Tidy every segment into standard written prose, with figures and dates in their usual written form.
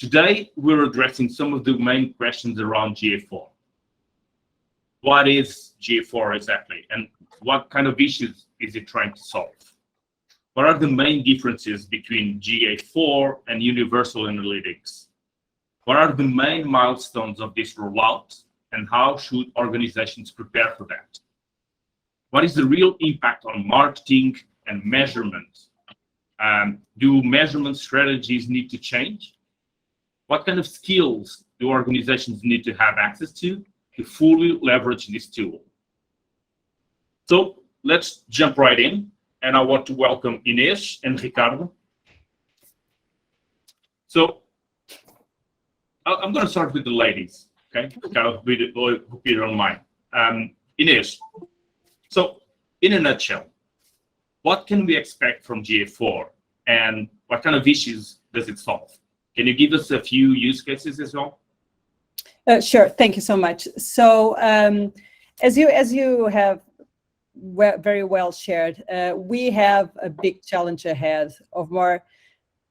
Today, we're addressing some of the main questions around GA4. What is GA4 exactly, and what kind of issues is it trying to solve? What are the main differences between GA4 and Universal Analytics? What are the main milestones of this rollout, and how should organizations prepare for that? What is the real impact on marketing and measurement? Do measurement strategies need to change? What kind of skills do organizations need to have access to fully leverage this tool? So let's jump right in, and I want to welcome Inês and Ricardo. So I'm going to start with the ladies, okay? Ricardo, hope you don't mind. Inês, so in a nutshell, what can we expect from GA4, and what kind of issues does it solve? Can you give us a few use cases as well? Sure. Thank you so much. So as you have very well shared, we have a big challenge ahead of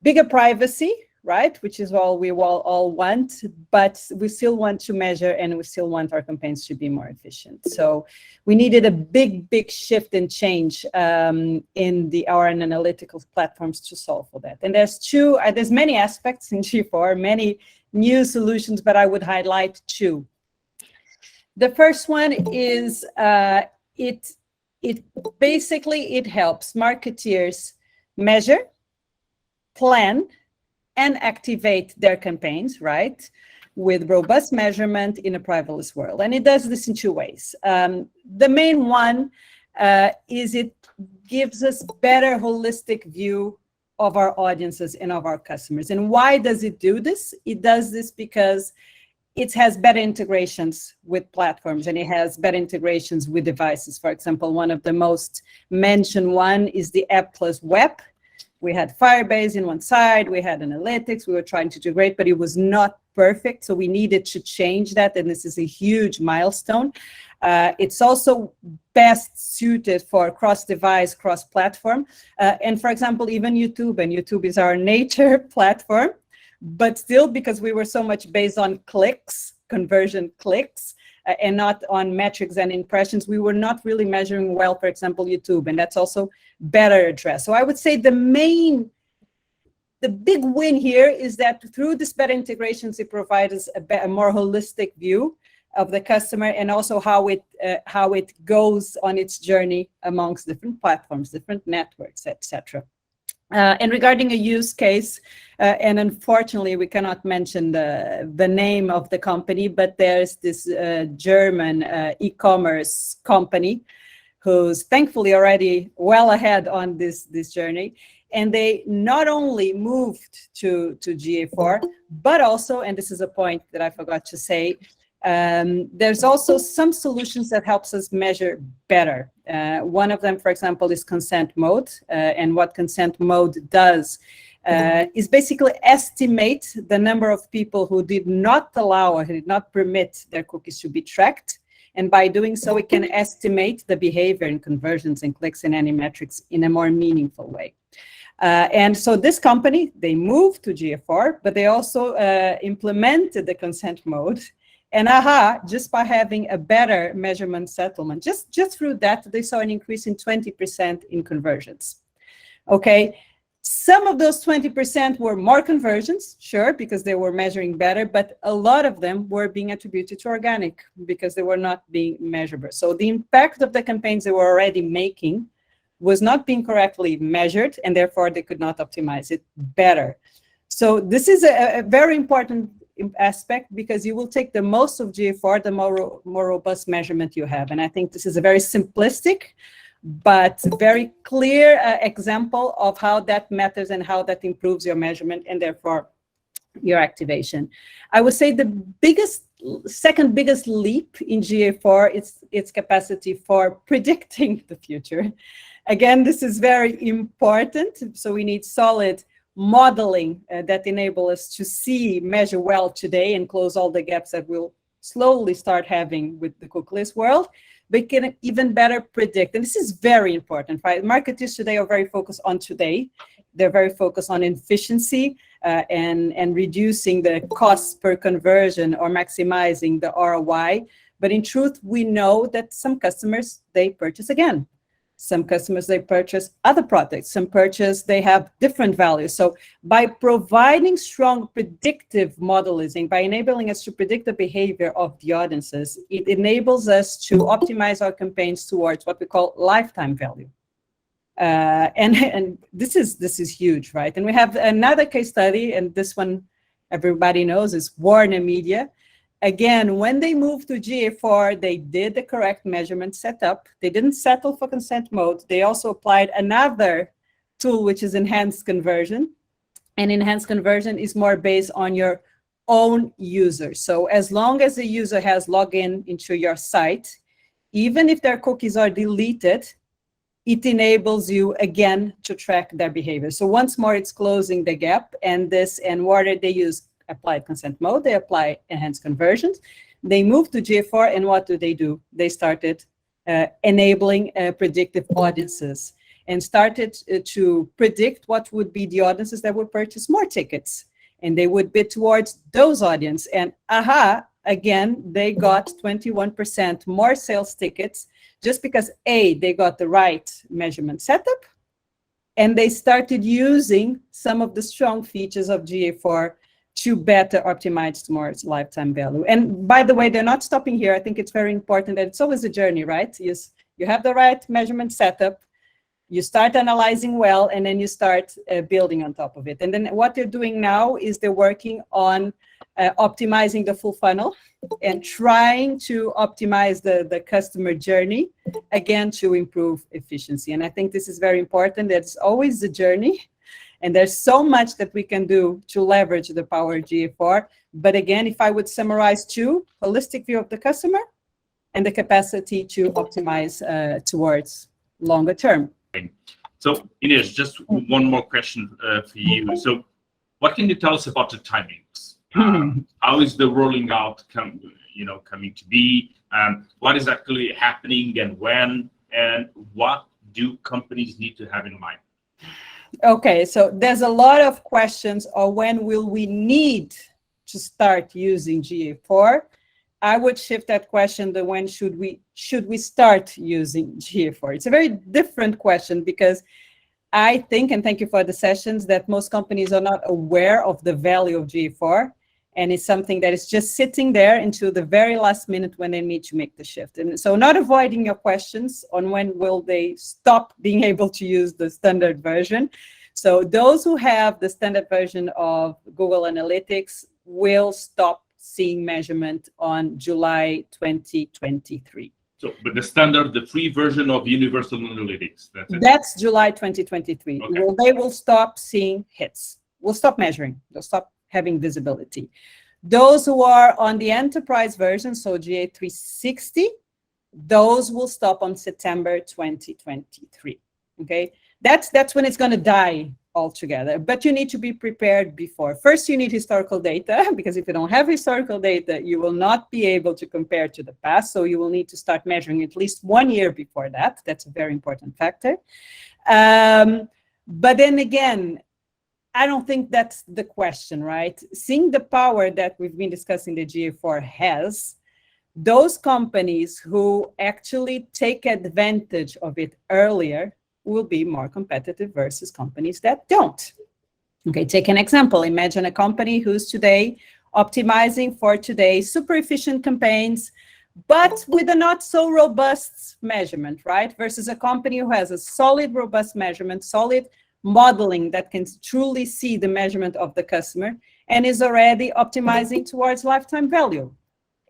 bigger privacy, right? Which is all we all want, but we still want to measure, and we still want our campaigns to be more efficient. So we needed a big shift and change in our analytical platforms to solve for that. And there's many aspects in GA4, many new solutions, but I would highlight two. The first one is it basically helps marketeers measure, plan, and activate their campaigns, right, with robust measurement in a privacy world. And it does this in two ways. The main one is it gives us better holistic view of our audiences and of our customers. And why does it do this? It does this because it has better integrations with platforms, and it has better integrations with devices. For example, one of the most mentioned one is the App plus Web. We had Firebase in one side, we had analytics, we were trying to do great, but it was not perfect. So we needed to change that, and this is a huge milestone. It's also best suited for cross-device, cross-platform. And for example, even YouTube, and YouTube is our nature platform, but still, because we were so much based on clicks, conversion clicks, and not on metrics and impressions, we were not really measuring well, for example, YouTube, and that's also better addressed. So I would say the big win here is that through this better integrations, it provides us a more holistic view of the customer, and also how it goes on its journey amongst different platforms, different networks, etc. And regarding a use case, and unfortunately we cannot mention the name of the company, but there's this German e-commerce company who's thankfully already well ahead on this journey. And they not only moved to GA4, but also, and this is a point that I forgot to say, there's also some solutions that helps us measure better. One of them, for example, is consent mode. And what consent mode does is basically estimate the number of people who did not allow or did not permit their cookies to be tracked. And by doing so, it can estimate the behavior and conversions and clicks and any metrics in a more meaningful way. And so this company, they moved to GA4, but they also implemented the consent mode. And just by having a better measurement settlement, just through that, they saw an increase in 20% in conversions. Okay, some of those 20% were more conversions, sure, because they were measuring better, but a lot of them were being attributed to organic because they were not being measurable. So the impact of the campaigns they were already making was not being correctly measured, and therefore they could not optimize it better. So this is a very important aspect, because you will take the most of GA4, the more robust measurement you have. And I think this is a very simplistic but very clear example of how that matters and how that improves your measurement and therefore your activation. I would say the second biggest leap in GA4 is its capacity for predicting the future. Again, this is very important. So we need solid modeling that enable us to measure well today and close all the gaps that will slowly start having with the cookieless world, we can even better predict. And this is very important, right? Marketers today are very focused on today. They're very focused on efficiency and reducing the costs per conversion or maximizing the ROI. But in truth, we know that some customers, they purchase again. Some customers, they purchase other products. Some purchase, they have different values. So by providing strong predictive modeling, by enabling us to predict the behavior of the audiences, it enables us to optimize our campaigns towards what we call lifetime value. And this is huge, right? And we have another case study, and this one everybody knows is Warner Media. Again, when they moved to GA4, they did the correct measurement setup. They didn't settle for consent mode. They also applied another tool, which is enhanced conversion. And enhanced conversion is more based on your own user. So as long as the user has login into your site, even if their cookies are deleted, it enables you again to track their behavior. So once more, it's closing the gap. And Warner, they use applied consent mode, they apply enhanced conversions, they moved to GA4, and what do? They started enabling predictive audiences and started to predict what would be the audiences that would purchase more tickets, and they would bid towards those audience. And again, they got 21% more sales tickets just because they got the right measurement setup, and they started using some of the strong features of GA4 to better optimize towards lifetime value. And by the way, they're not stopping here. I think it's very important that it's always a journey, right? You have the right measurement setup, you start analyzing well, and then you start building on top of it. And then what they're doing now is they're working on optimizing the full funnel and trying to optimize the customer journey, again, to improve efficiency. And I think this is very important. It's always a journey. And there's so much that we can do to leverage the power of GA4. But again, if I would summarize two, holistic view of the customer and the capacity to optimize towards longer term. So Inês, just one more question for you. So what can you tell us about the timings? How is the rolling out coming to be? What is actually happening and when? And what do companies need to have in mind? Okay, so there's a lot of questions on when will we need to start using GA4. I would shift that question to when should we start using GA4. It's a very different question because I think, and thank you for the sessions, that most companies are not aware of the value of GA4, and it's something that is just sitting there until the very last minute when they need to make the shift. And so not avoiding your questions on when will they stop being able to use the standard version. So those who have the standard version of Google Analytics will stop seeing measurement on July 2023. So, but the standard, the free version of Universal Analytics, that's it? That's July 2023. Okay. Well, they will stop seeing hits. We'll stop measuring. They'll stop having visibility. Those who are on the enterprise version, so GA360, those will stop on September 2023. Okay, that's when it's going to die altogether. But you need to be prepared before. First, you need historical data, because if you don't have historical data, you will not be able to compare to the past. So you will need to start measuring at least 1 year before that. That's a very important factor. But then again, I don't think that's the question, right? Seeing the power that we've been discussing the GA4 has, those companies who actually take advantage of it earlier will be more competitive versus companies that don't. Okay, take an example. Imagine a company who's today optimizing for today super efficient campaigns, but with a not so robust measurement, right? Versus a company who has a solid, robust measurement, solid modeling that can truly see the measurement of the customer and is already optimizing towards lifetime value.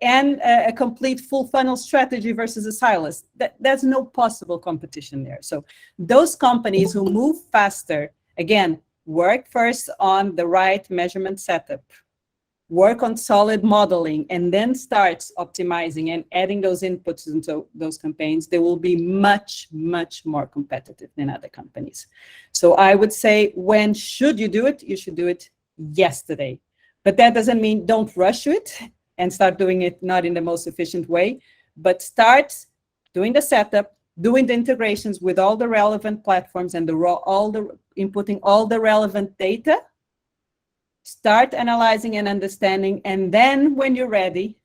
And a complete full funnel strategy versus a silos. There's no possible competition there. So those companies who move faster, again, work first on the right measurement setup, work on solid modeling, and then starts optimizing and adding those inputs into those campaigns, they will be much, much more competitive than other companies. So I would say, when should you do it? You should do it yesterday. But that doesn't mean don't rush it. and start doing it not in the most efficient way, but start doing the setup, doing the integrations with all the relevant platforms and inputting all the relevant data, start analyzing and understanding, and then when you're ready,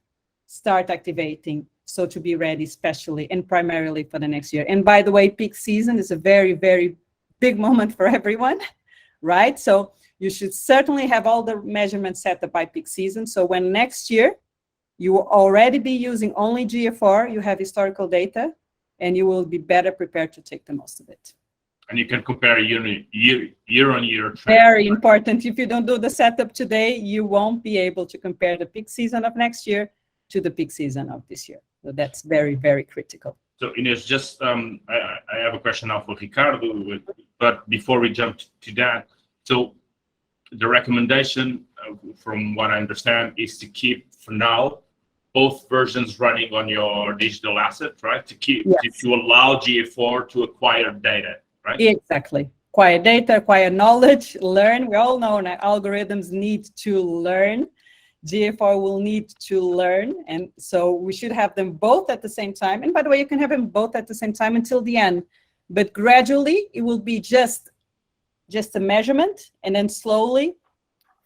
start activating. So to be ready, especially and primarily for the next year. And by the way, peak season is a very, very big moment for everyone, right? So you should certainly have all the measurements set up by peak season. So when next year you will already be using only GA4, you have historical data, and you will be better prepared to take the most of it. And you can compare year-on-year trends. Very important. If you don't do the setup today, you won't be able to compare the peak season of next year to the peak season of this year. So that's very, very critical. So Inês, just I have a question now for Ricardo, but before we jump to that, so the recommendation, from what I understand, is to keep for now both versions running on your digital asset, right? To keep to allow GA4 to acquire data, right? Exactly. Acquire data, acquire knowledge, learn. We all know that algorithms need to learn. GA4 will need to learn, and so we should have them both at the same time. And by the way, you can have them both at the same time until the end, but gradually it will be just a measurement, and then slowly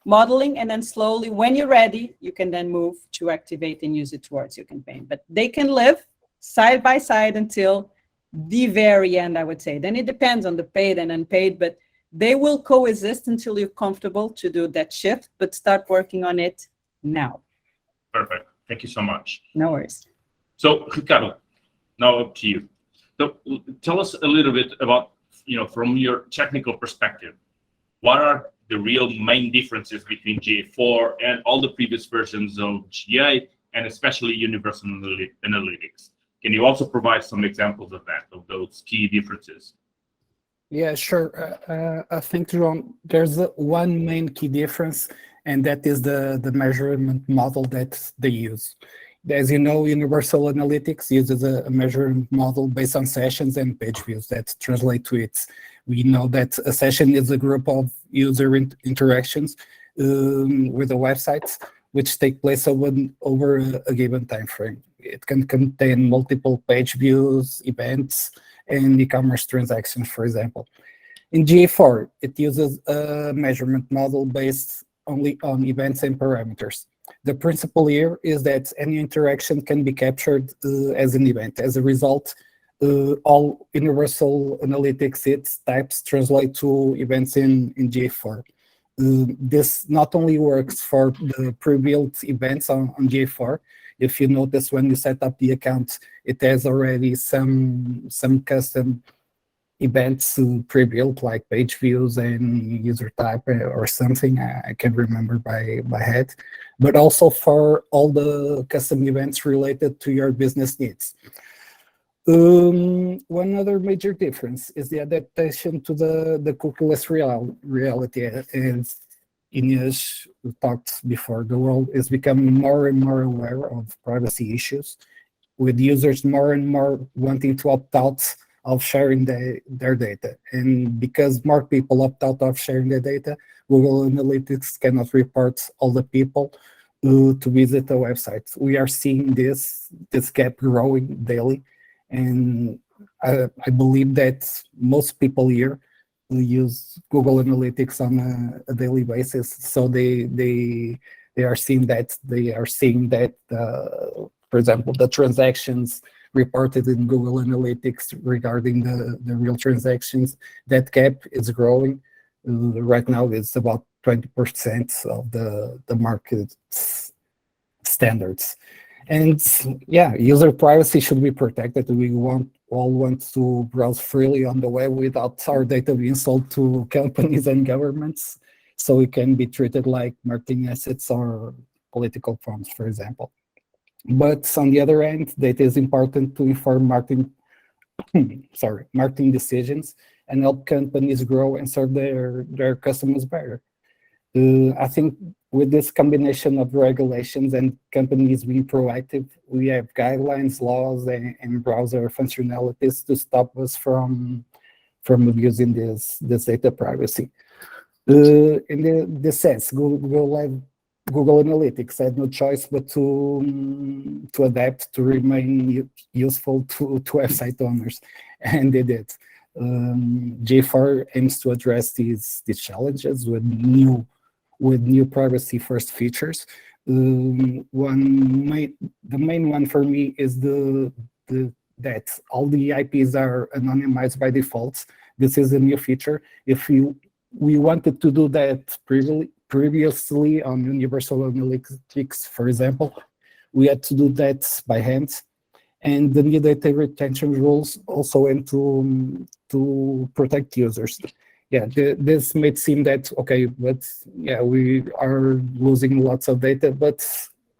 modeling, and then slowly, when you're ready, you can then move to activate and use it towards your campaign. But they can live side by side until the very end, I would say. Then it depends on the paid and unpaid, but they will coexist until you're comfortable to do that shift, but start working on it now. Perfect. Thank you so much. No worries. So Ricardo, now up to you. So tell us a little bit about, from your technical perspective, what are the real main differences between GA4 and all the previous versions of GA, and especially Universal Analytics? Can you also provide some examples of that, of those key differences? Yeah, sure. I think, João, there's one main key difference, and that is the measurement model that they use. As you know, Universal Analytics uses a measurement model based on sessions and page views that translate to it. We know that a session is a group of user interactions with the websites, which take place over a given time frame. It can contain multiple page views, events, and e-commerce transactions, for example. In GA4, it uses a measurement model based only on events and parameters. The principle here is that any interaction can be captured as an event. As a result, all Universal Analytics hits types translate to events in GA4. This not only works for the pre-built events on GA4. If you notice, when you set up the account, it has already some custom events pre-built, like page views and user type or something. I can't remember by head, but also for all the custom events related to your business needs. One other major difference is the adaptation to the cookieless reality. As Inês talked before, the world is becoming more and more aware of privacy issues, with users more and more wanting to opt out of sharing their data. And because more people opt out of sharing their data, Google Analytics cannot report all the people to visit the website. We are seeing this gap growing daily. And I believe that most people here use Google Analytics on a daily basis. So they are seeing that, for example, the transactions reported in Google Analytics regarding the real transactions, that gap is growing. Right now, it's about 20% of the market standards. And yeah, user privacy should be protected. We all want to browse freely on the web without our data being sold to companies and governments, so it can be treated like marketing assets or political funds, for example. But on the other hand, data is important to inform marketing decisions and help companies grow and serve their customers better. I think with this combination of regulations and companies being proactive, we have guidelines, laws, and browser functionalities to stop us from abusing this data privacy. In this sense, Google have Google Analytics had no choice but to adapt to remain useful to website owners, and they did. GA4 aims to address these challenges with new privacy first features. The main one for me is that all the IPs are anonymized by default. This is a new feature. If we wanted to do that previously on Universal Analytics, for example, we had to do that by hand. And the new data retention rules also aim to protect users. Yeah, this might seem that, okay, but yeah, we are losing lots of data, but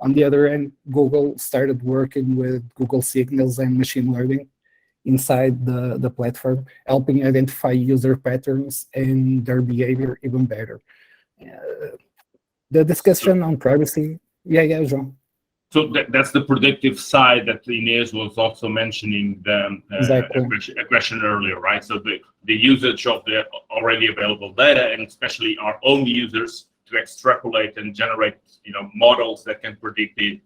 on the other end, Google started working with Google Signals and machine learning inside the platform, helping identify user patterns and their behavior even better. The discussion on privacy, yeah, João. So that's the predictive side that Inês was also mentioning Exactly. a question earlier, right? So the usage of the already available data, and especially our own users, to extrapolate and generate, models that can predict the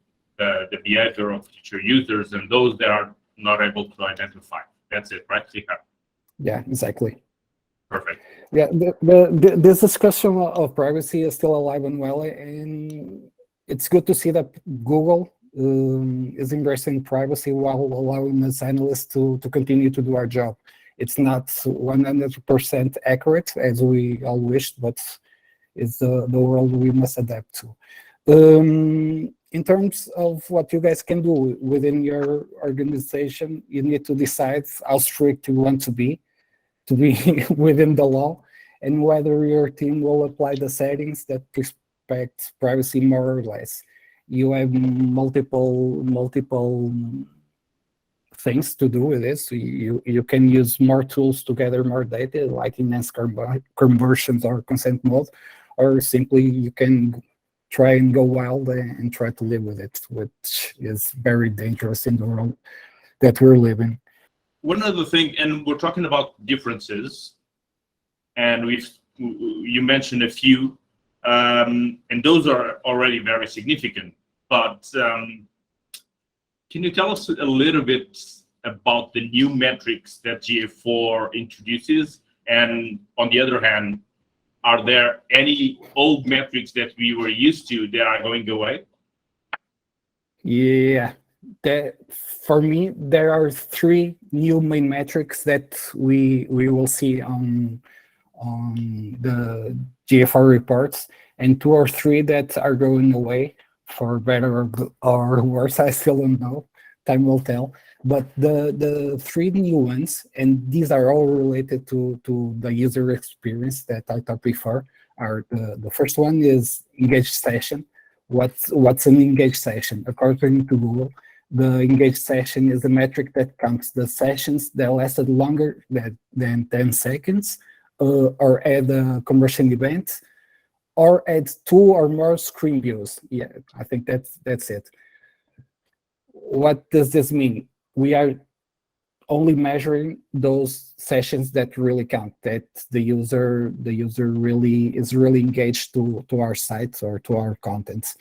behavior of future users and those that are not able to identify. That's it, right? Yeah, exactly. Perfect. Yeah, this discussion of privacy is still alive and well, and it's good to see that Google is embracing privacy while allowing us analysts to continue to do our job. It's not 100% accurate, as we all wished, but it's the world we must adapt to. In terms of what you guys can do within your organization, you need to decide how strict you want to be within the law, and whether your team will apply the settings that respect privacy more or less. You have multiple things to do with this. You can use more tools to gather more data, like enhanced conversions or consent mode, or simply you can try and go wild and try to live with it, which is very dangerous in the world that we're living. One other thing, and we're talking about differences, and you mentioned a few, and those are already very significant. But can you tell us a little bit about the new metrics that GA4 introduces? And on the other hand, are there any old metrics that we were used to that are going away? Yeah, for me, there are three new main metrics that we will see on the GA4 reports, and 2 or 3 that are going away, for better or worse. I still don't know. Time will tell. But the 3 new ones, and these are all related to the user experience that I talked before, are the first one is engaged session. What's an engaged session? According to Google, the engaged session is a metric that counts the sessions that lasted longer than 10 seconds, or add a conversion event, or add 2 or more screen views. Yeah, I think that's it. What does this mean? We are only measuring those sessions that really count, that the user really is engaged to our sites or to our contents.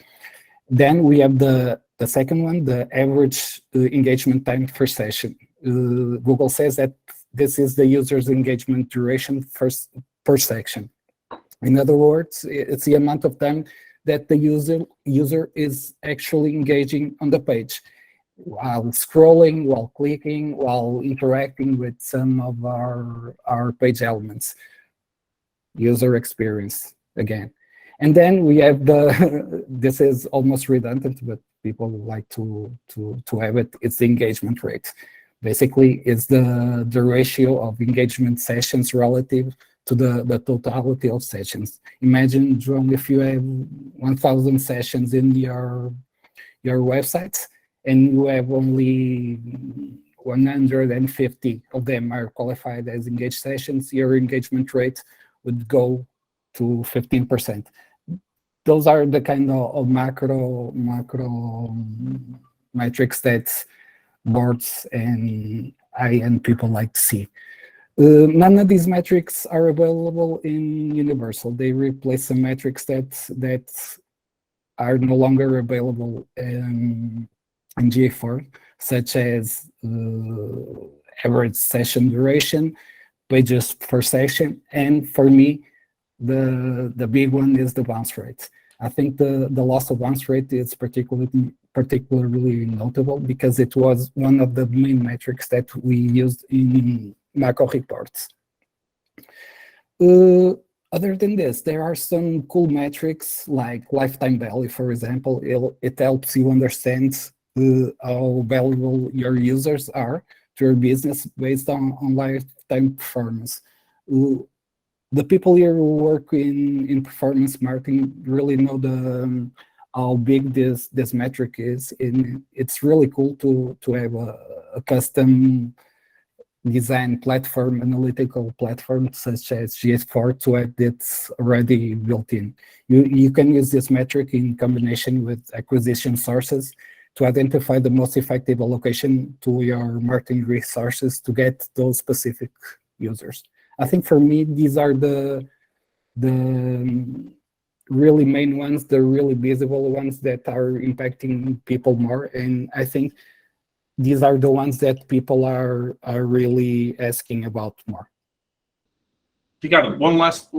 Then we have the second one, the average engagement time per session. Google says that this is the user's engagement duration per section. In other words, it's the amount of time that the user is actually engaging on the page, while scrolling, while clicking, while interacting with some of our page elements. User experience again. And then we have this is almost redundant, but people like to have it. It's the engagement rate. Basically, it's the ratio of engagement sessions relative to the totality of sessions. Imagine, João, if you have 1,000 sessions in your website, and you have only 150 of them are qualified as engaged sessions, your engagement rate would go to 15%. Those are the kind of macro metrics that boards and people like to see. None of these metrics are available in Universal. They replace some metrics that are no longer available in GA4, such as average session duration, pages per session, and for me, the big one is the bounce rate. I think the loss of bounce rate is particularly notable because it was one of the main metrics that we used in macro reports. Other than this, there are some cool metrics like lifetime value, for example. It helps you understand how valuable your users are to your business based on lifetime performance. The people here who work in performance marketing really know how big this metric is, and it's really cool to have a custom design platform, analytical platform such as GA4 to have it already built in. You can use this metric in combination with acquisition sources to identify the most effective allocation to your marketing resources to get those specific users. I think for me, these are the really main ones, the really visible ones that are impacting people more. And I think these are the ones that people are really asking about more. Ricardo, one last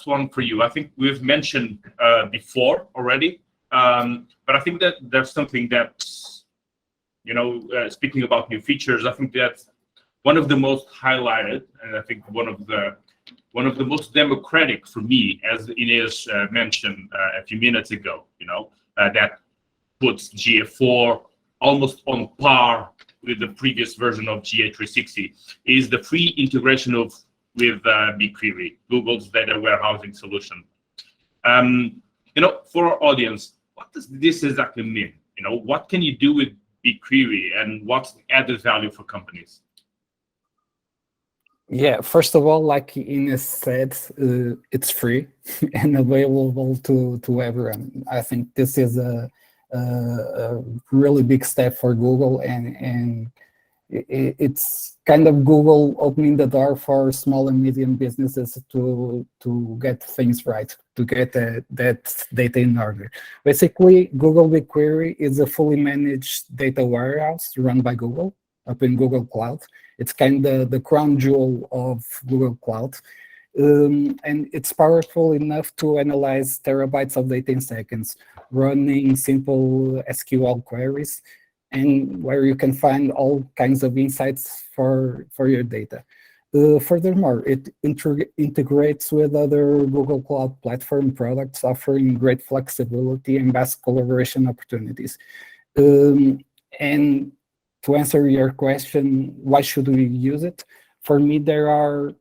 one for you. I think we've mentioned before already, but I think that there's something that's, speaking about new features, I think that's one of the most highlighted, and I think one of the most democratic for me, as Inês mentioned a few minutes ago. That puts GA4 almost on par with the previous version of GA360 is the free integration with BigQuery, Google's data warehousing solution. For our audience, what does this exactly mean? What can you do with BigQuery, and what's the added value for companies? Yeah, first of all, like Inês said, it's free and available to everyone. I think this is a really big step for Google, and it's kind of Google opening the door for small and medium businesses to get things right, to get that data in order. Basically, Google BigQuery is a fully managed data warehouse run by Google up in Google Cloud. It's kind of the crown jewel of Google Cloud. And it's powerful enough to analyze terabytes of data in seconds, running simple SQL queries, and where you can find all kinds of insights for your data. Furthermore, it integrates with other Google Cloud Platform products, offering great flexibility and vast collaboration opportunities. And to answer your question, why should we use it? For me, there are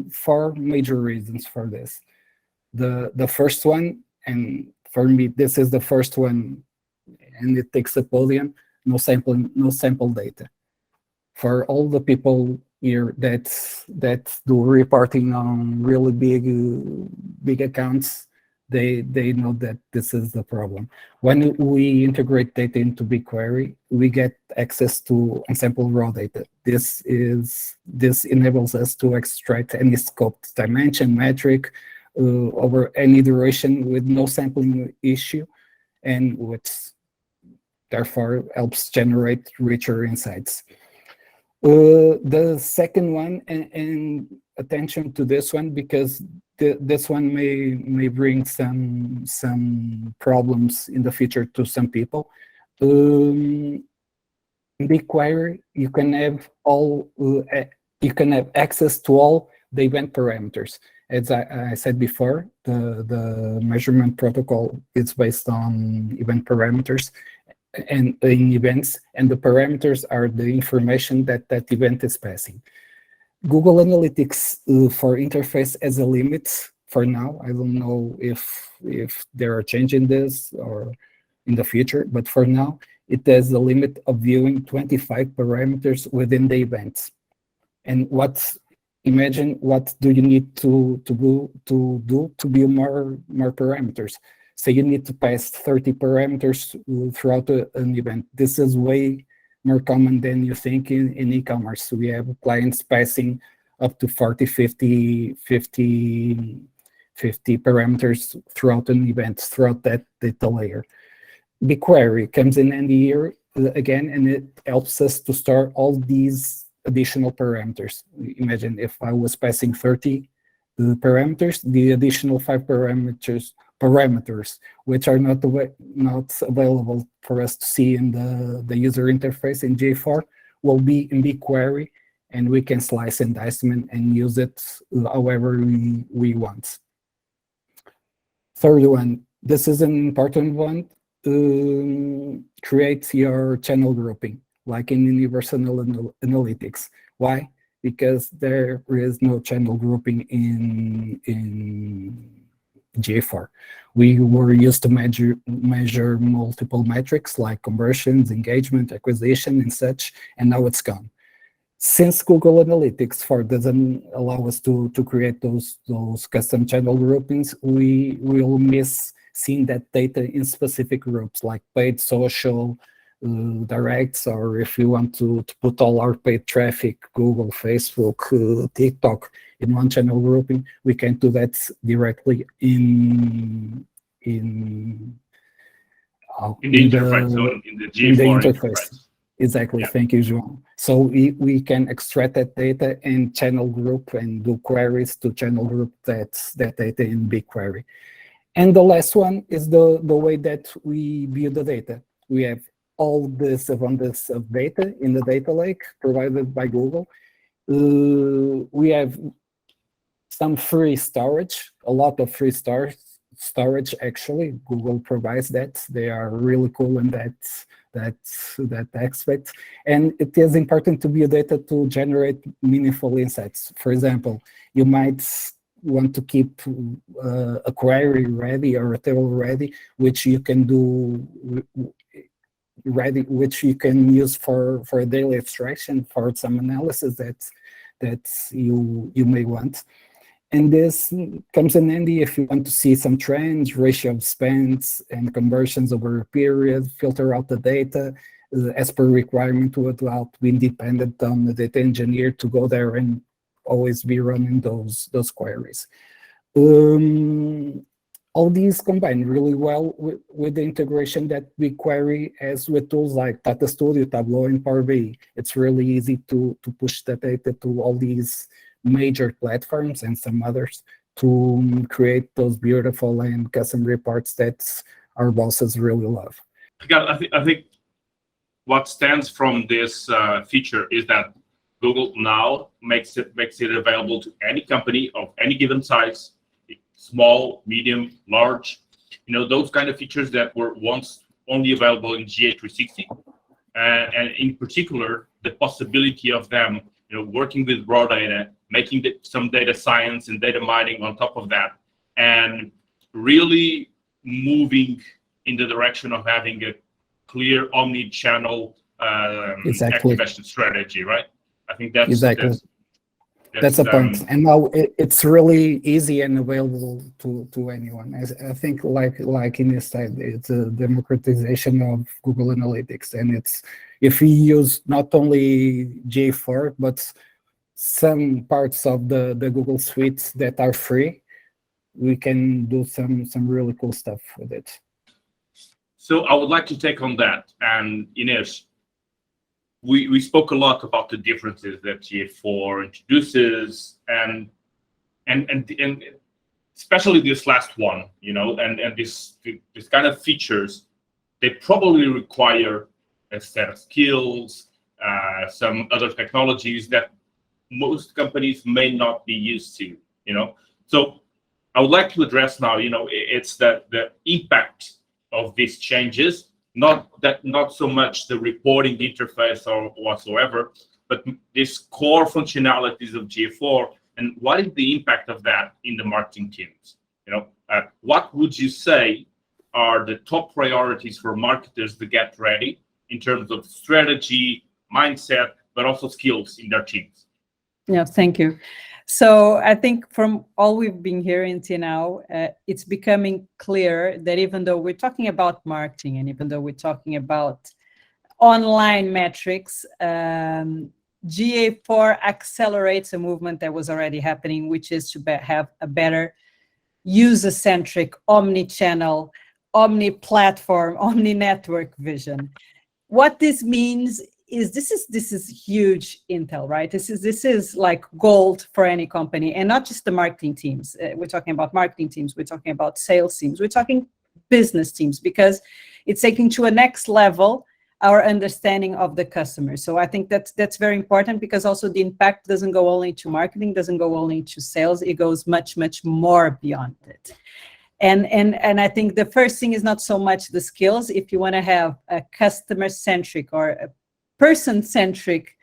4 major reasons for this. The first one, and for me, this is the first one, and it takes a podium, no sample data. For all the people here that do reporting on really big accounts, they know that this is the problem. When we integrate data into BigQuery, we get access to unsampled raw data. This enables us to extract any scoped dimension metric over any duration with no sampling issue, and which therefore helps generate richer insights. The second one, and attention to this one, because this one may bring some problems in the future to some people. In BigQuery, you can have access to all the event parameters. As I said before, the measurement protocol is based on event parameters and in events, and the parameters are the information that event is passing. Google Analytics for interface has a limit for now. I don't know if they are changing this or in the future, but for now, it has a limit of viewing 25 parameters within the events. And imagine what do you need to view more parameters. So you need to pass 30 parameters throughout an event. This is way more common than you think in e-commerce. We have clients passing up to 40, 50 50 parameters throughout an event, throughout that data layer. BigQuery comes in handy here again, and it helps us to store all these additional parameters. Imagine if I was passing 30 parameters, the additional 5 parameters which are not available for us to see in the user interface in GA4 will be in BigQuery, and we can slice and dice them and use it however we want. Third one, this is an important one. Create your channel grouping, like in Universal Analytics. Why? Because there is no channel grouping in GA4. We were used to measure multiple metrics like conversions, engagement, acquisition, and such, and now it's gone. Since Google Analytics 4 doesn't allow us to create those custom channel groupings, we will miss seeing that data in specific groups like paid, social, directs, or if you want to put all our paid traffic, Google, Facebook, TikTok, in one channel grouping, we can do that directly in the interface, so in the GA4 interface. Exactly. Yeah. Thank you, João. So we can extract that data and channel group and do queries to channel group that data in BigQuery. And the last one is the way that we view the data. We have all this abundance of data in the data lake provided by Google. We have some free storage, a lot of free storage actually. Google provides that. They are really cool in that aspect. And it is important to view data to generate meaningful insights. For example, you might want to keep a query ready or a table ready, which you can do which you can use for a daily abstraction, for some analysis that you may want. And this comes in handy if you want to see some trends, ratio of spends and conversions over a period, filter out the data as per requirement without being dependent on the data engineer to go there and always be running those queries. All these combine really well with the integration that BigQuery has with tools like Data Studio, Tableau, and Power BI. It's really easy to push that data to all these major platforms and some others to create those beautiful and custom reports that our bosses really love. I think what stands from this feature is that Google now makes it available to any company of any given size, small, medium, large. You know, those kind of features that were once only available in GA360, and in particular the possibility of them, you know, working with raw data, making some data science and data mining on top of that, and really moving in the direction of having a clear omni-channel activation strategy, right? I think that's exactly that's the point. And now it's really easy and available to anyone. I think like in this side, it's a democratization of Google Analytics, and it's if we use not only GA4 but some parts of the Google Suite that are free, we can do some really cool stuff with it. So I would like to take on that. And Inês, we spoke a lot about the differences that GA4 introduces, and especially this last one, you know, and this kind of features, they probably require a set of skills, some other technologies that most companies may not be used to, you know. So I would like to address now, you know, it's the impact of these changes, not so much the reporting interface or whatsoever, but this core functionalities of GA4, and what is the impact of that in the marketing teams? You know, what would you say are the top priorities for marketers to get ready in terms of strategy, mindset, but also skills in their teams? Yeah, thank you. So I think from all we've been hearing till now, it's becoming clear that even though we're talking about marketing and even though we're talking about online metrics, GA4 accelerates a movement that was already happening, which is to have a better user-centric, omni-channel, omni-platform, omni-network vision. What this means is this is huge intel, right? This is like gold for any company, and not just the marketing teams. We're talking about marketing teams, we're talking about sales teams, we're talking business teams, because it's taking to a next level our understanding of the customer. So I think that's very important, because also the impact doesn't go only to marketing, doesn't go only to sales, it goes much, much more beyond it. And I think the first thing is not so much the skills. If you want to have a customer-centric or a person-centric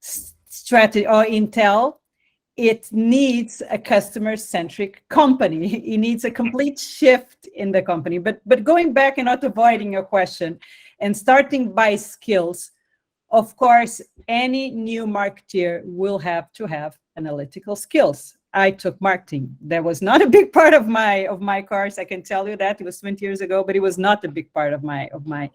strategy or intel, it needs a customer-centric company. It needs a complete shift in the company. But going back and not avoiding your question, and starting by skills, of course, any new marketeer will have to have analytical skills. I took marketing. That was not a big part of my course. I can tell you that. It was 20 years ago, but it was not a big part of my.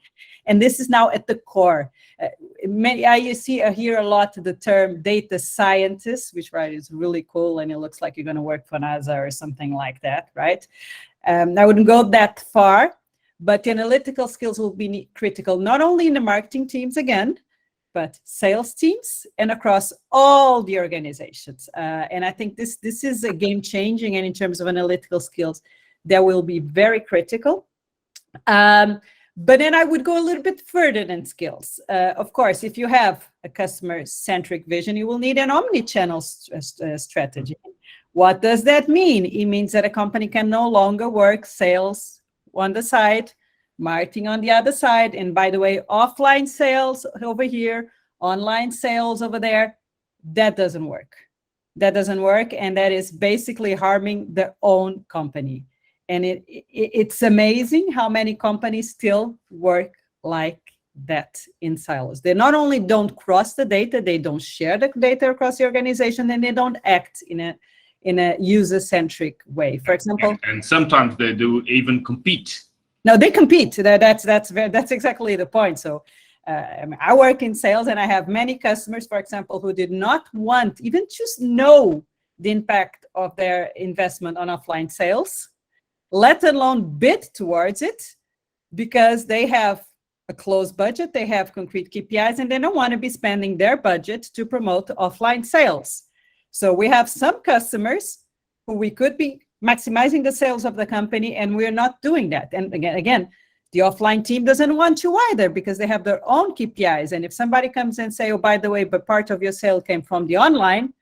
And this is now at the core. I hear a lot the term data scientist, which, right, is really cool, and it looks like you're going to work for NASA or something like that, right? I wouldn't go that far, but the analytical skills will be critical, not only in the marketing teams again, but sales teams and across all the organizations. And I think this is a game changing, and in terms of analytical skills, that will be very critical. But then I would go a little bit further than skills. Of course, if you have a customer-centric vision, you will need an omni-channel strategy. What does that mean? It means that a company can no longer work sales on the side, marketing on the other side, and by the way, offline sales over here, online sales over there. That doesn't work. That doesn't work, and that is basically harming their own company. And it's amazing how many companies still work like that in silos. They not only don't cross the data, they don't share the data across the organization, and they don't act in a user-centric way. For example, and sometimes they do even compete. No, they compete. That's exactly the point. So I work in sales, and I have many customers, for example, who did not want even just know the impact of their investment on offline sales, let alone bid towards it, because they have a closed budget, they have concrete KPIs, and they don't want to be spending their budget to promote offline sales. So we have some customers who we could be maximizing the sales of the company, and we're not doing that. And again, the offline team doesn't want to either, because they have their own KPIs. And if somebody comes and say, oh, by the way, but part of your sale came from the online,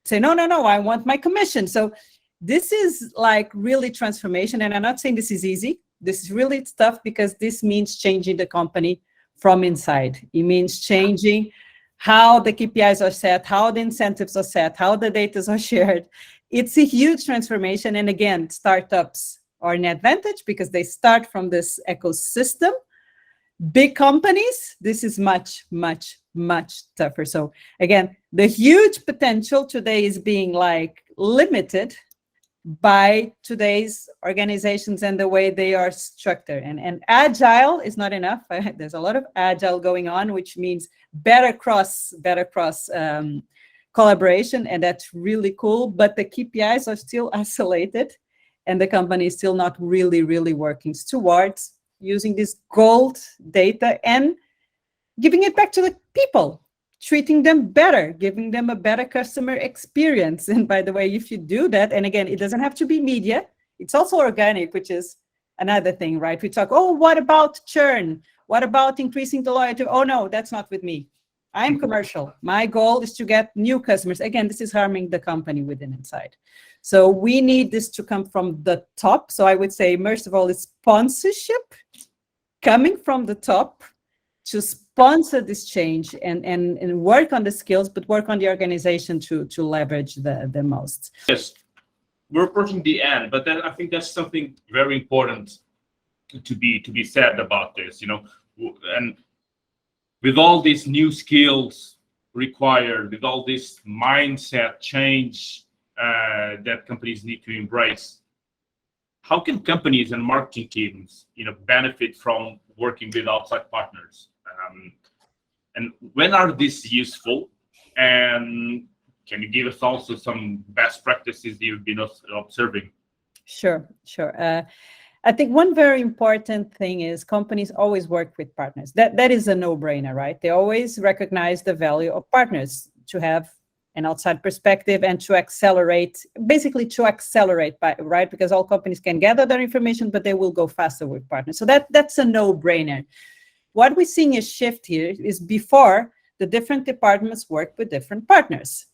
say, no, I want my commission. So this is like really transformation. And I'm not saying this is easy. This is really tough, because this means changing the company from inside. It means changing how the KPIs are set, how the incentives are set, how the data are shared. It's a huge transformation. And again, startups are an advantage because they start from this ecosystem. Big companies, this is much, much, much tougher. So again, the huge potential today is being like limited by today's organizations and the way they are structured. And agile is not enough. There's a lot of agile going on, which means better cross collaboration, and that's really cool. But the KPIs are still isolated, and the company is still not really working towards using this gold data and giving it back to the people, treating them better, giving them a better customer experience. And by the way, if you do that, and again, it doesn't have to be media, it's also organic, which is another thing, right? We talk, oh, what about churn? What about increasing the loyalty? Oh no, that's not with me. I'm commercial. My goal is to get new customers. Again, this is harming the company within inside. So we need this to come from the top. So I would say, first of all, it's sponsorship coming from the top to sponsor this change and work on the skills, but work on the organization to leverage the most. Yes, we're approaching the end, but then I think that's something very important to be said about this, and with all these new skills required, with all this mindset change that companies need to embrace, how can companies and marketing teams, benefit from working with outside partners? And when are these useful? And can you give us also some best practices you've been observing? Sure. I think one very important thing is companies always work with partners. That is a no-brainer, right? They always recognize the value of partners to have an outside perspective and to accelerate, right? Because all companies can gather that information, but they will go faster with partners. So that's a no-brainer. What we're seeing a shift here is before the different departments work with different partners.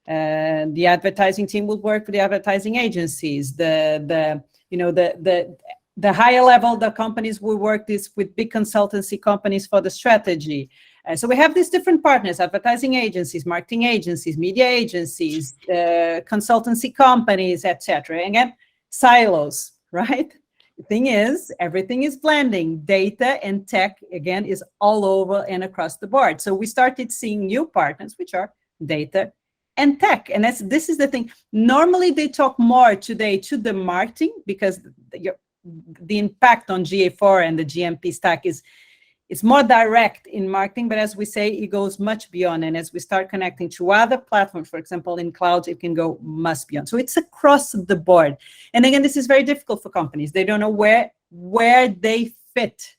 The advertising team will work with the advertising agencies. The higher level, the companies will work with big consultancy companies for the strategy. So we have these different partners: advertising agencies, marketing agencies, media agencies, consultancy companies, etc. Again, silos, right? The thing is, everything is blending. Data and tech, again, is all over and across the board. So we started seeing new partners, which are data and tech. And this is the thing. Normally, they talk more today to the marketing, because the impact on GA4 and the GMP stack is more direct in marketing, but as we say, it goes much beyond. And as we start connecting to other platforms, for example, in cloud, it can go much beyond. So it's across the board. And again, this is very difficult for companies. They don't know where they fit,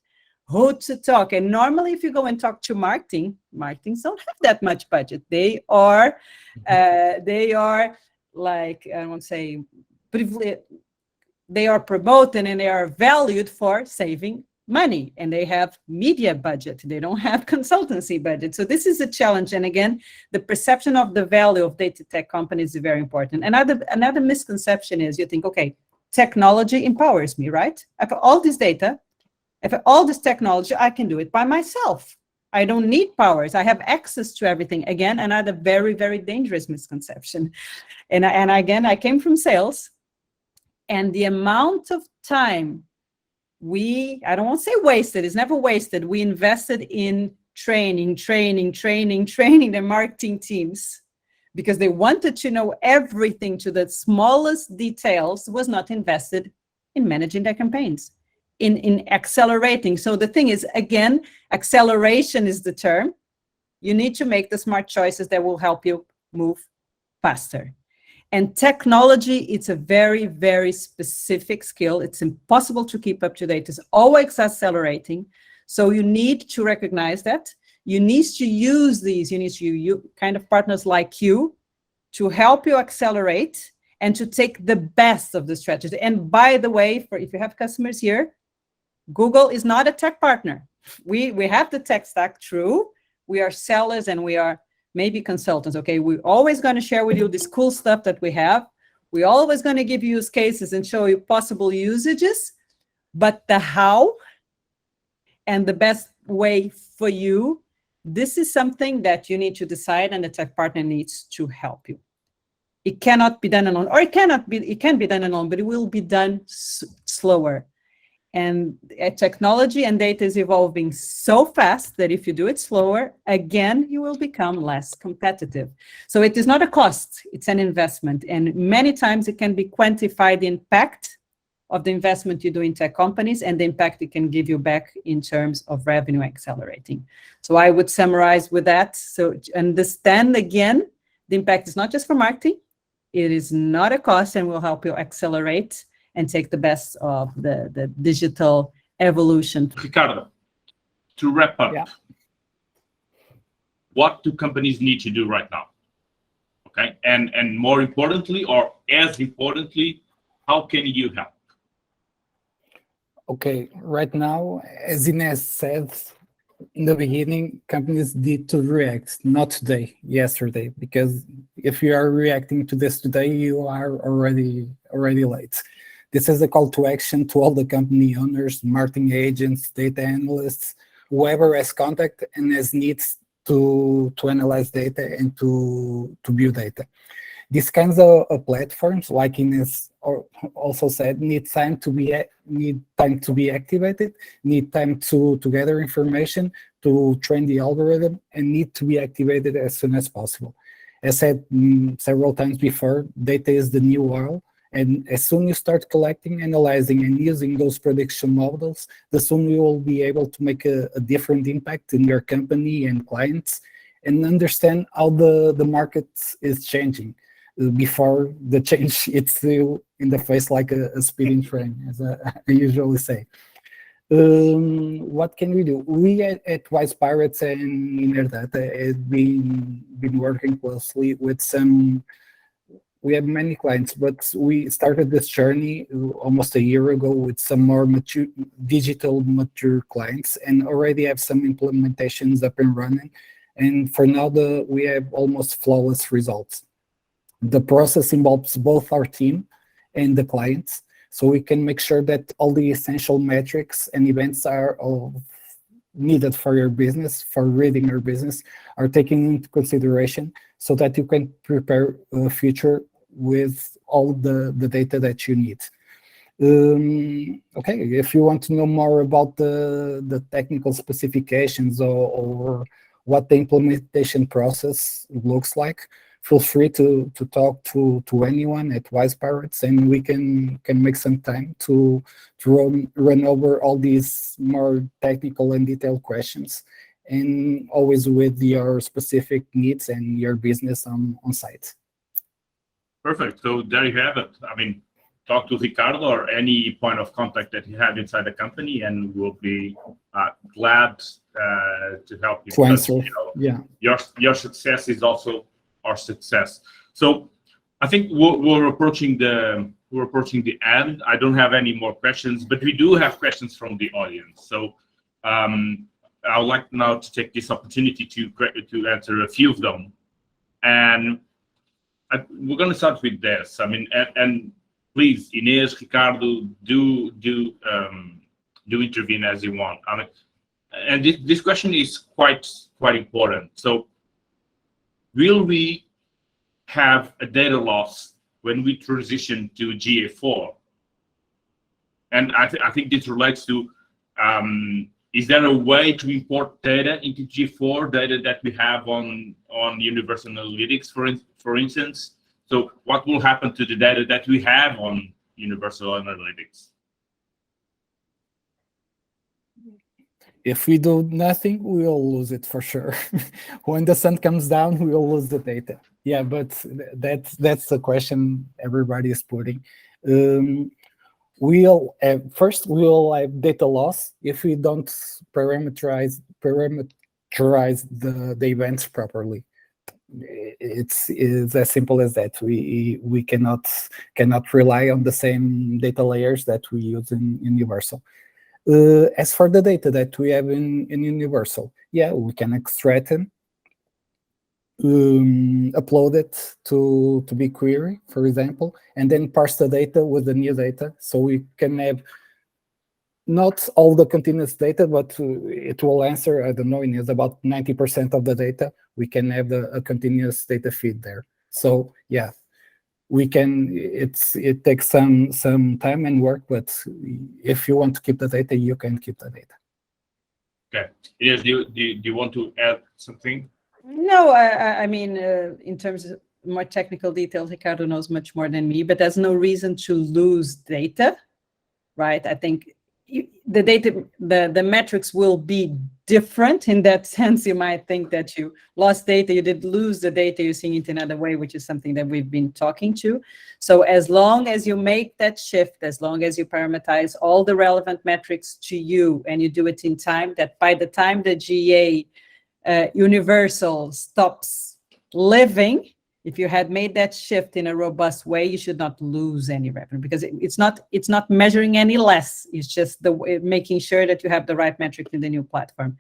who to talk. And normally, if you go and talk to marketing don't have that much budget. They are like, I won't say privileged, they are promoted and they are valued for saving money, and they have media budget. They don't have consultancy budget. So this is a challenge. And again, the perception of the value of data tech companies is very important. Another misconception is you think, okay, technology empowers me, right? I've got all this data, I've got all this technology, I can do it by myself. I don't need powers. I have access to everything. Again, another very, very dangerous misconception. And again, I came from sales, and the amount of time I don't want to say wasted, it's never wasted. We invested in training the marketing teams because they wanted to know everything to the smallest details, was not invested in managing their campaigns, in accelerating. So the thing is, again, acceleration is the term. You need to make the smart choices that will help you move faster. And technology, it's a very, very specific skill. It's impossible to keep up to date. It's always accelerating. So you need to recognize that. You need to use these. You need to use kind of partners like you to help you accelerate and to take the best of the strategy. And by the way, if you have customers here, Google is not a tech partner. We have the tech stack, true. We are sellers and we are maybe consultants, okay? We're always going to share with you this cool stuff that we have. We're always going to give you use cases and show you possible usages, but the how and the best way for you, this is something that you need to decide, and the tech partner needs to help you. It cannot be done alone, or it can be done alone, but it will be done slower. And technology and data is evolving so fast that if you do it slower, again, you will become less competitive. So it is not a cost, it's an investment. And many times it can be quantified, the impact of the investment you do in tech companies and the impact it can give you back in terms of revenue accelerating. So I would summarize with that. So understand again, the impact is not just for marketing, it is not a cost, and will help you accelerate and take the best of the digital evolution. Ricardo, to wrap up, Yeah. What do companies need to do right now? Okay, and more importantly, or as importantly, how can you help? Okay, right now, as Ines said in the beginning, companies need to react, not today, yesterday, because if you are reacting to this today, you are already late. This is a call to action to all the company owners, marketing agents, data analysts, whoever has contact and has needs to analyze data and to view data. These kinds of platforms, like Ines also said, need time to be activated, need time to gather information, to train the algorithm, and need to be activated as soon as possible. As said several times before, data is the new oil. And as soon as you start collecting, analyzing, and using those prediction models, the soon you will be able to make a different impact in your company and clients, and understand how the market is changing. before the change hits you in the face like a speeding train, as I usually say. What can we do? We at Wise Pirates and Inerdata have been working closely with some. We have many clients, but we started this journey almost a year ago with some more mature, digital mature clients, and already have some implementations up and running. And for now, we have almost flawless results. The process involves both our team and the clients, so we can make sure that all the essential metrics and events are all needed for your business, for reading your business, are taken into consideration so that you can prepare a future with all the data that you need. Okay, if you want to know more about the technical specifications or what the implementation process looks like, feel free to talk to anyone at Wise Pirates, and we can make some time to run over all these more technical and detailed questions, and always with your specific needs and your business on site. Perfect. So there you have it. I mean, talk to Ricardo or any point of contact that you have inside the company, and we'll be glad to help you. To answer, you know, your success is also our success. So I think we're approaching the end. I don't have any more questions, but we do have questions from the audience. So I would like now to take this opportunity to answer a few of them, and we're going to start with this. I mean, and please, Inês, Ricardo, do intervene as you want. I mean, and this question is quite important. So, will we have a data loss when we transition to GA4? And I think this relates to, is there a way to import data into GA4, data that we have on Universal Analytics, for instance? So what will happen to the data that we have on Universal Analytics? If we do nothing, we will lose it for sure. When the sun comes down, we will lose the data. Yeah, but that's the question everybody is putting. We'll have data loss if we don't parameterize the events properly. It's as simple as that. We cannot rely on the same data layers that we use in Universal. As for the data that we have in Universal, yeah, we can extract them, upload it to BigQuery, for example, and then parse the data with the new data, so we can have not all the continuous data, but it will answer, I don't know, in about 90% of the data. We can have a continuous data feed there. So yeah, we can. It takes some time and work, but if you want to keep the data, you can keep the data. Okay. Yes. Do you want to add something? No, I mean, in terms of more technical details, Ricardo knows much more than me, but there's no reason to lose data, right? I think the data, the metrics will be different in that sense. You might think that you lost data, you did lose the data, you're seeing it another way, which is something that we've been talking to. So as long as you make that shift, as long as you parameterize all the relevant metrics to you, and you do it in time, that by the time the GA Universal stops living, if you had made that shift in a robust way, you should not lose any revenue, because it's not measuring any less. It's just making sure that you have the right metric in the new platform.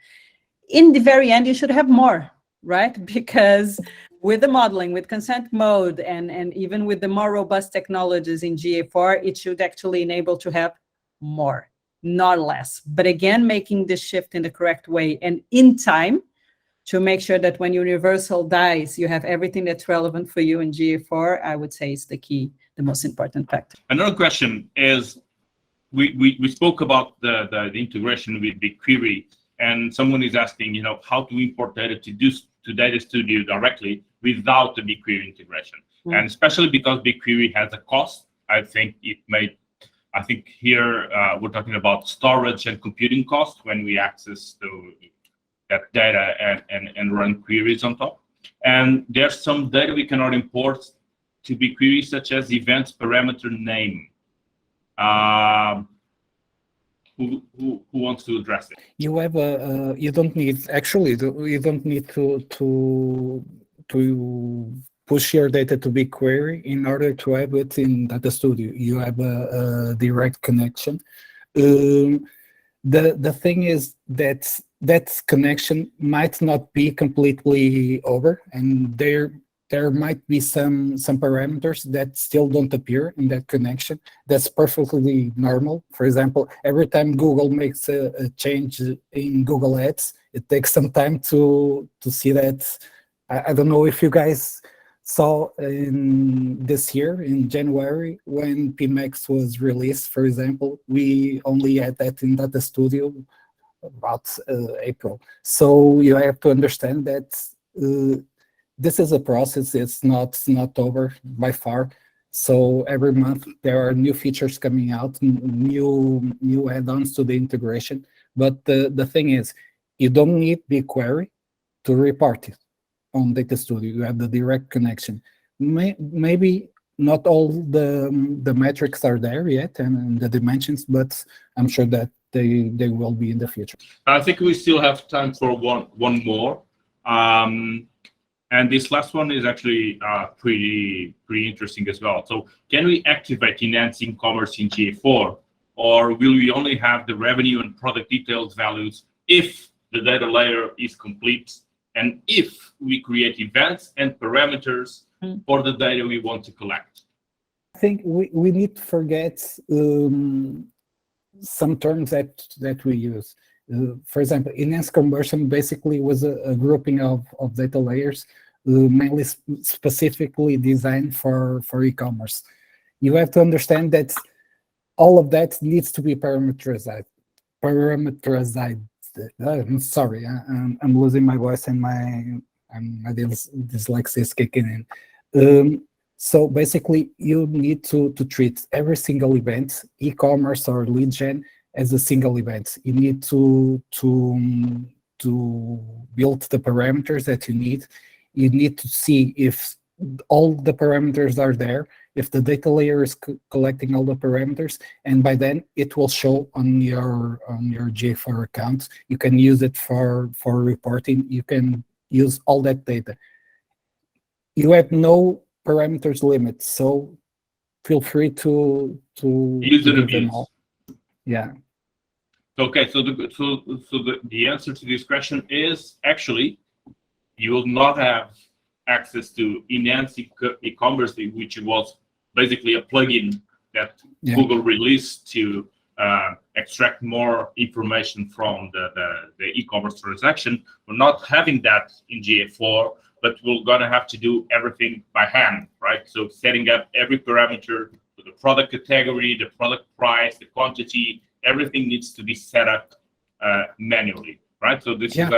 In the very end, you should have more, right? Because with the modeling, with consent mode, and even with the more robust technologies in GA4, it should actually enable to have more, not less. But again, making this shift in the correct way and in time, to make sure that when Universal dies, you have everything that's relevant for you in GA4, I would say is the key, the most important factor. Another question is, we spoke about the integration with BigQuery, and someone is asking, how to import data to Data Studio directly without the BigQuery integration. And especially because BigQuery has a cost, I think here we're talking about storage and computing cost when we access that data and run queries on top. And there's some data we cannot import to BigQuery, such as events parameter name. Who wants to address it? You have you don't need to push your data to BigQuery in order to have it in Data Studio. You have a direct connection. The thing is that that connection might not be completely over, and there might be some parameters that still don't appear in that connection. That's perfectly normal. For example, every time Google makes a change in Google Ads, it takes some time to see that. I don't know if you guys saw in this year, in January, when PMax was released, for example, we only had that in Data Studio about April. So you have to understand that this is a process. It's not over by far. So every month there are new features coming out, new add-ons to the integration. But the thing is, you don't need BigQuery to report it on Data Studio. You have the direct connection. Maybe not all the metrics are there yet and the dimensions, but I'm sure that they will be in the future. I think we still have time for one more. And this last one is actually pretty interesting as well. So can we activate enhancing commerce in GA4, or will we only have the revenue and product details values if the data layer is complete, and if we create events and parameters for the data we want to collect? I think we need to forget some terms that we use. For example, enhanced conversion basically was a grouping of data layers, mainly specifically designed for e-commerce. You have to understand that all of that needs to be parameterized. I'm sorry, I'm losing my voice and my dyslexia is kicking in. So basically, you need to treat every single event, e-commerce or lead gen, as a single event. You need to build the parameters that you need. You need to see if all the parameters are there, if the data layer is collecting all the parameters, and by then it will show on your GA4 account. You can use it for reporting. You can use all that data. You have no parameters limit, so feel free to use them all. Yeah. Okay, so the answer to this question is actually you will not have access to enhancing e-commerce, which was basically a plugin that Google released to extract more information from the e-commerce transaction. We're not having that in GA4, but we're gonna have to do everything by hand, right? So setting up every parameter, the product category, the product price, the quantity, everything needs to be set up manually, right? So this is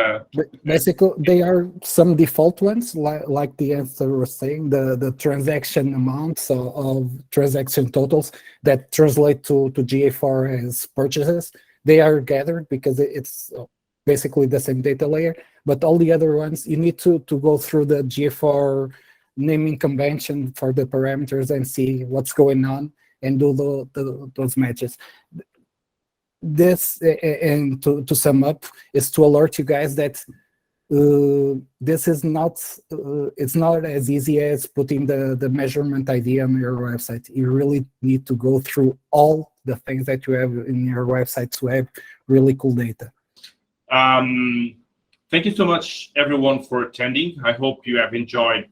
basically they are some default ones, like the answer was saying, the transaction amounts of transaction totals that translate to GA4 as purchases. They are gathered because it's basically the same data layer, but all the other ones you need to go through the GA4 naming convention for the parameters and see what's going on and do those matches. This, and to sum up, is to alert you guys that this is not it's not as easy as putting the measurement ID on your website. You really need to go through all the things that you have in your website to have really cool data. Thank you so much, everyone, for attending. I hope you have enjoyed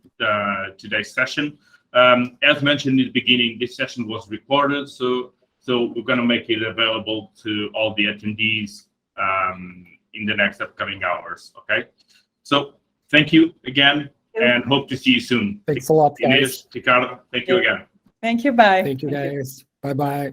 today's session. As mentioned in the beginning, this session was recorded, so we're going to make it available to all the attendees in the next upcoming hours, okay? So thank you again, and hope to see you soon. Thanks a lot, guys. Inês, Ricardo, thank you again. Thank you, bye. Thank you, guys. Bye-bye.